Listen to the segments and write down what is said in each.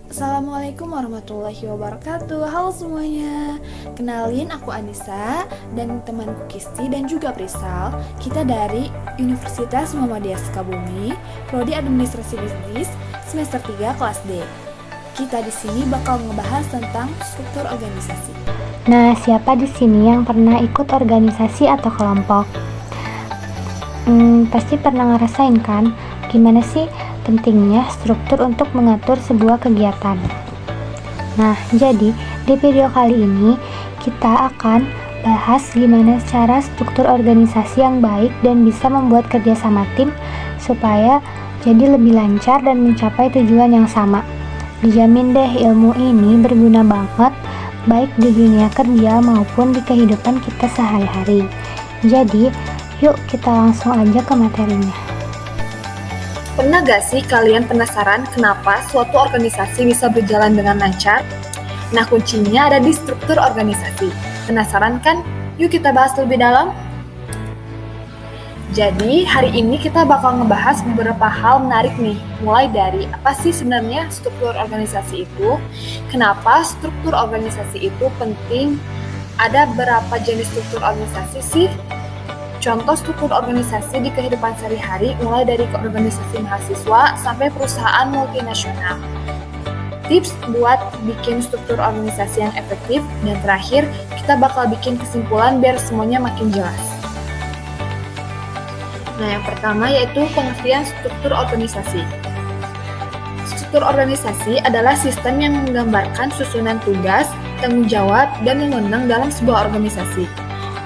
Assalamualaikum warahmatullahi wabarakatuh. Halo semuanya. Kenalin, aku Anissa dan temanku Kisti dan juga Prisal. Kita dari Universitas Muhammadiyah Sukabumi, Prodi Administrasi Bisnis, semester 3 kelas D. Kita di sini bakal ngebahas tentang struktur organisasi. Nah, siapa di sini yang pernah ikut organisasi atau kelompok? Pasti pernah ngerasain kan? Gimana sih pentingnya struktur untuk mengatur sebuah kegiatan? Nah, jadi di video kali ini kita akan bahas gimana cara struktur organisasi yang baik dan bisa membuat kerjasama tim supaya jadi lebih lancar dan mencapai tujuan yang sama. Dijamin deh ilmu ini berguna banget baik di dunia kerja maupun di kehidupan kita sehari-hari. Jadi, yuk kita langsung aja ke materinya. Pernah gak sih kalian penasaran kenapa suatu organisasi bisa berjalan dengan lancar? Nah, kuncinya ada di struktur organisasi. Penasaran kan? Yuk kita bahas lebih dalam. Jadi, hari ini kita bakal ngebahas beberapa hal menarik nih. Mulai dari apa sih sebenarnya struktur organisasi itu? Kenapa struktur organisasi itu penting? Ada berapa jenis struktur organisasi sih? Contoh struktur organisasi di kehidupan sehari-hari mulai dari organisasi mahasiswa sampai perusahaan multinasional. Tips buat bikin struktur organisasi yang efektif, dan terakhir kita bakal bikin kesimpulan biar semuanya makin jelas. Nah, yang pertama yaitu pengertian struktur organisasi. Struktur organisasi adalah sistem yang menggambarkan susunan tugas, tanggung jawab, dan wewenang dalam sebuah organisasi.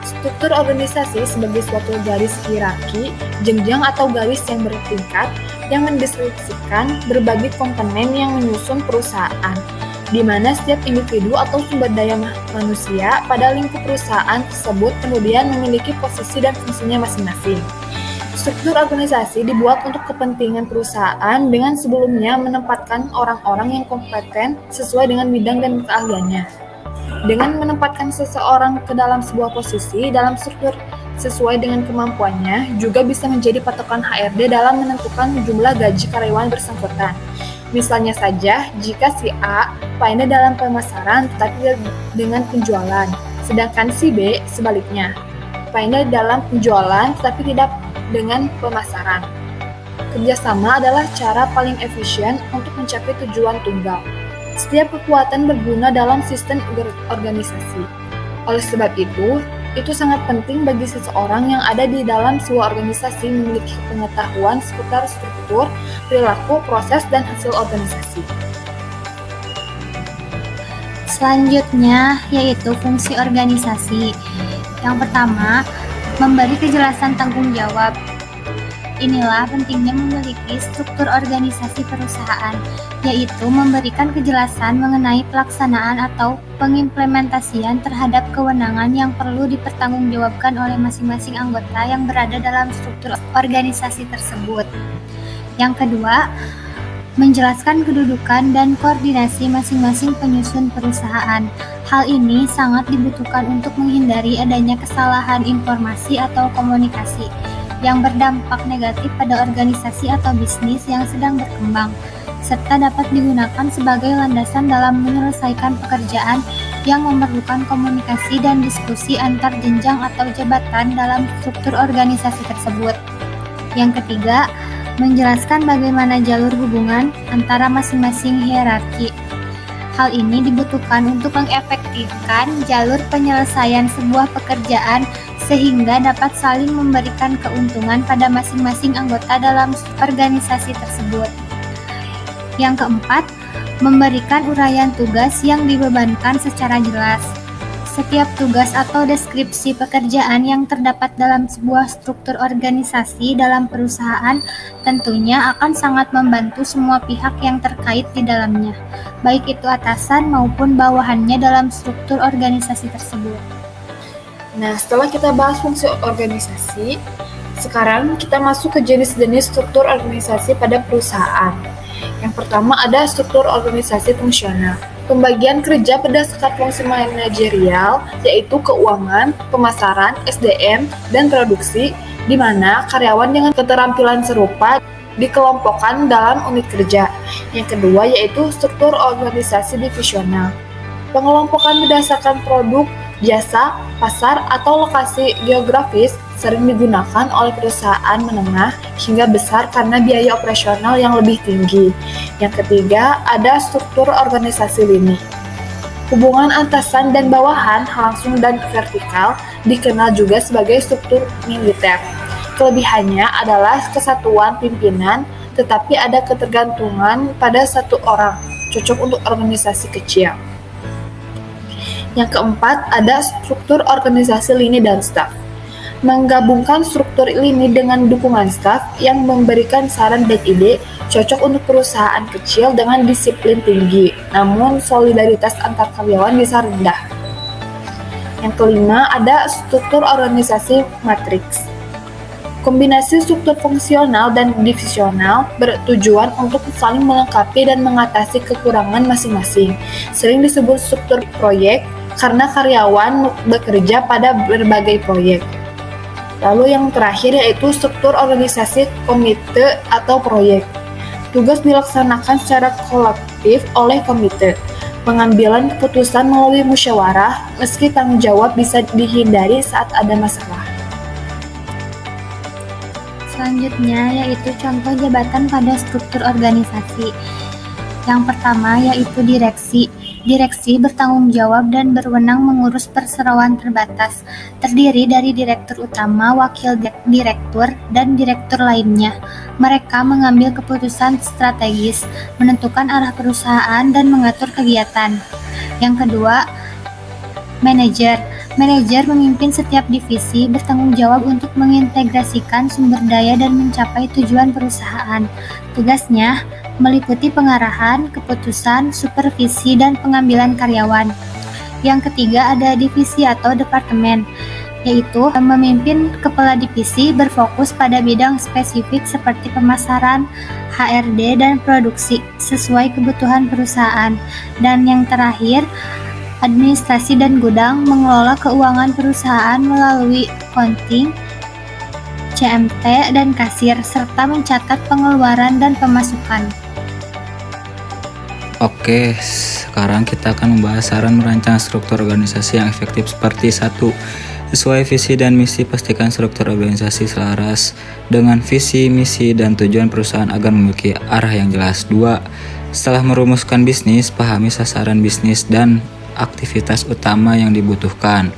Struktur organisasi sebagai suatu garis hierarki, jenjang atau garis yang bertingkat yang mendeskripsikan berbagai komponen yang menyusun perusahaan, di mana setiap individu atau sumber daya manusia pada lingkup perusahaan tersebut kemudian memiliki posisi dan fungsinya masing-masing. Struktur organisasi dibuat untuk kepentingan perusahaan dengan sebelumnya menempatkan orang-orang yang kompeten sesuai dengan bidang dan keahliannya. Dengan menempatkan seseorang ke dalam sebuah posisi dalam struktur sesuai dengan kemampuannya, juga bisa menjadi patokan HRD dalam menentukan jumlah gaji karyawan bersangkutan. Misalnya saja, jika si A pandai dalam pemasaran tetapi dengan penjualan, sedangkan si B sebaliknya, pandai dalam penjualan tetapi tidak dengan pemasaran. Kerjasama adalah cara paling efisien untuk mencapai tujuan tunggal. Setiap kekuatan berguna dalam sistem organisasi. Oleh sebab itu sangat penting bagi seseorang yang ada di dalam sebuah organisasi memiliki pengetahuan seputar struktur, perilaku, proses, dan hasil organisasi. Selanjutnya yaitu fungsi organisasi. Yang pertama, memberi kejelasan tanggung jawab. Inilah pentingnya memiliki struktur organisasi perusahaan, yaitu memberikan kejelasan mengenai pelaksanaan atau pengimplementasian terhadap kewenangan yang perlu dipertanggungjawabkan oleh masing-masing anggota yang berada dalam struktur organisasi tersebut. Yang kedua, menjelaskan kedudukan dan koordinasi masing-masing penyusun perusahaan. Hal ini sangat dibutuhkan untuk menghindari adanya kesalahan informasi atau komunikasi yang berdampak negatif pada organisasi atau bisnis yang sedang berkembang, serta dapat digunakan sebagai landasan dalam menyelesaikan pekerjaan yang memerlukan komunikasi dan diskusi antar jenjang atau jabatan dalam struktur organisasi tersebut. Yang ketiga, menjelaskan bagaimana jalur hubungan antara masing-masing hierarki. Hal ini dibutuhkan untuk mengefektifkan jalur penyelesaian sebuah pekerjaan sehingga dapat saling memberikan keuntungan pada masing-masing anggota dalam organisasi tersebut. Yang keempat, memberikan uraian tugas yang dibebankan secara jelas. Setiap tugas atau deskripsi pekerjaan yang terdapat dalam sebuah struktur organisasi dalam perusahaan tentunya akan sangat membantu semua pihak yang terkait di dalamnya, baik itu atasan maupun bawahannya dalam struktur organisasi tersebut. Nah, setelah kita bahas fungsi organisasi, sekarang kita masuk ke jenis-jenis struktur organisasi pada perusahaan. Yang pertama ada struktur organisasi fungsional. Pembagian kerja berdasarkan fungsi manajerial, yaitu keuangan, pemasaran, SDM, dan produksi, di mana karyawan dengan keterampilan serupa dikelompokkan dalam unit kerja. Yang kedua yaitu struktur organisasi divisional. Pengelompokan berdasarkan produk, jasa, pasar, atau lokasi geografis sering digunakan oleh perusahaan menengah hingga besar karena biaya operasional yang lebih tinggi. Yang ketiga, ada struktur organisasi lini. Hubungan atasan dan bawahan langsung dan vertikal dikenal juga sebagai struktur militer. Kelebihannya adalah kesatuan pimpinan, tetapi ada ketergantungan pada satu orang, cocok untuk organisasi kecil. Yang keempat, ada struktur organisasi lini dan staf. Menggabungkan struktur lini dengan dukungan staf yang memberikan saran dan ide cocok untuk perusahaan kecil dengan disiplin tinggi, namun solidaritas antar karyawan bisa rendah. Yang kelima, ada struktur organisasi matriks. Kombinasi struktur fungsional dan divisional bertujuan untuk saling melengkapi dan mengatasi kekurangan masing-masing. Sering disebut struktur proyek karena karyawan bekerja pada berbagai proyek. Lalu yang terakhir yaitu struktur organisasi komite atau proyek. Tugas dilaksanakan secara kolektif oleh komite. Pengambilan keputusan melalui musyawarah, meski tanggung jawab bisa dihindari saat ada masalah. Selanjutnya yaitu contoh jabatan pada struktur organisasi. Yang pertama yaitu direksi. Direksi bertanggung jawab dan berwenang mengurus perseroan terbatas, terdiri dari direktur utama, wakil direktur, dan direktur lainnya. Mereka mengambil keputusan strategis, menentukan arah perusahaan, dan mengatur kegiatan. Yang kedua, manajer. Manajer memimpin setiap divisi, bertanggung jawab untuk mengintegrasikan sumber daya dan mencapai tujuan perusahaan. Tugasnya meliputi pengarahan, keputusan, supervisi, dan pengambilan karyawan. Yang ketiga ada divisi atau departemen, yaitu memimpin kepala divisi berfokus pada bidang spesifik seperti pemasaran, HRD, dan produksi sesuai kebutuhan perusahaan. Dan yang terakhir, administrasi dan gudang mengelola keuangan perusahaan melalui accounting, CMT, dan kasir, serta mencatat pengeluaran dan pemasukan. Oke, sekarang kita akan membahas saran merancang struktur organisasi yang efektif seperti 1. Sesuai visi dan misi, pastikan struktur organisasi selaras dengan visi, misi, dan tujuan perusahaan agar memiliki arah yang jelas. 2. Setelah merumuskan bisnis, pahami sasaran bisnis dan aktivitas utama yang dibutuhkan,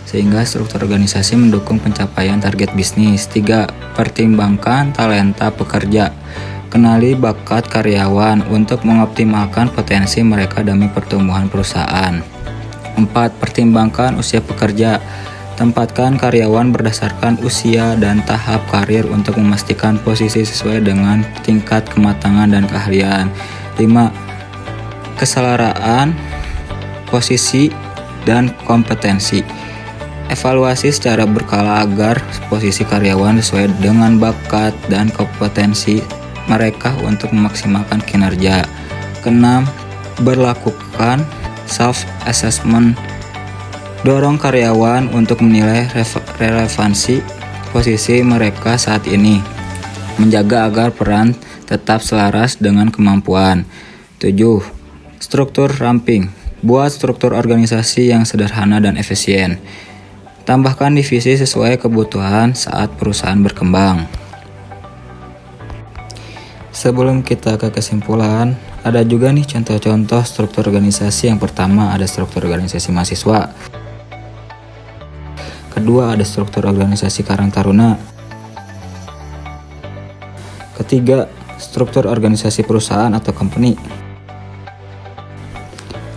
sehingga struktur organisasi mendukung pencapaian target bisnis. 3. Pertimbangkan talenta pekerja. Kenali bakat karyawan untuk mengoptimalkan potensi mereka demi pertumbuhan perusahaan. 4. Pertimbangkan usia pekerja. Tempatkan karyawan berdasarkan usia dan tahap karir untuk memastikan posisi sesuai dengan tingkat kematangan dan keahlian. 5. Keselaraan posisi dan kompetensi. Evaluasi secara berkala agar posisi karyawan sesuai dengan bakat dan kompetensi mereka untuk memaksimalkan kinerja. 6. Berlakukan self-assessment. Dorong karyawan untuk menilai relevansi posisi mereka saat ini. Menjaga agar peran tetap selaras dengan kemampuan. 7. Struktur ramping. Buat struktur organisasi yang sederhana dan efisien. Tambahkan divisi sesuai kebutuhan saat perusahaan berkembang. Sebelum kita ke kesimpulan, ada juga nih contoh-contoh struktur organisasi. Yang pertama ada struktur organisasi mahasiswa. Kedua ada struktur organisasi Karang Taruna. Ketiga, struktur organisasi perusahaan atau company.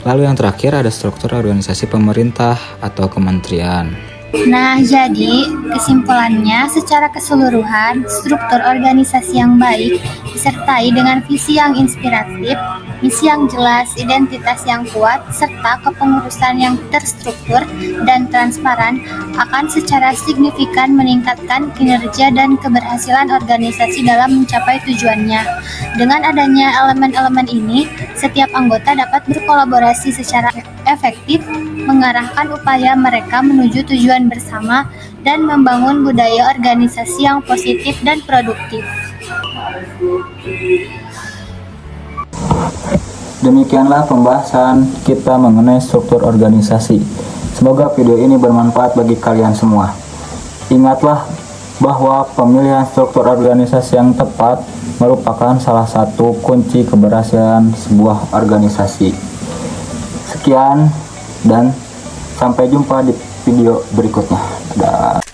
Lalu yang terakhir ada struktur organisasi pemerintah atau kementerian. Nah, jadi kesimpulannya secara keseluruhan, struktur organisasi yang baik disertai dengan visi yang inspiratif, misi yang jelas, identitas yang kuat, serta kepengurusan yang terstruktur dan transparan akan secara signifikan meningkatkan kinerja dan keberhasilan organisasi dalam mencapai tujuannya. Dengan adanya elemen-elemen ini, setiap anggota dapat berkolaborasi secara efektif, mengarahkan upaya mereka menuju tujuan bersama, dan membangun budaya organisasi yang positif dan produktif. Demikianlah pembahasan kita mengenai struktur organisasi. Semoga video ini bermanfaat bagi kalian semua. Ingatlah bahwa pemilihan struktur organisasi yang tepat merupakan salah satu kunci keberhasilan sebuah organisasi. Sekian dan sampai jumpa di video berikutnya. Dadah.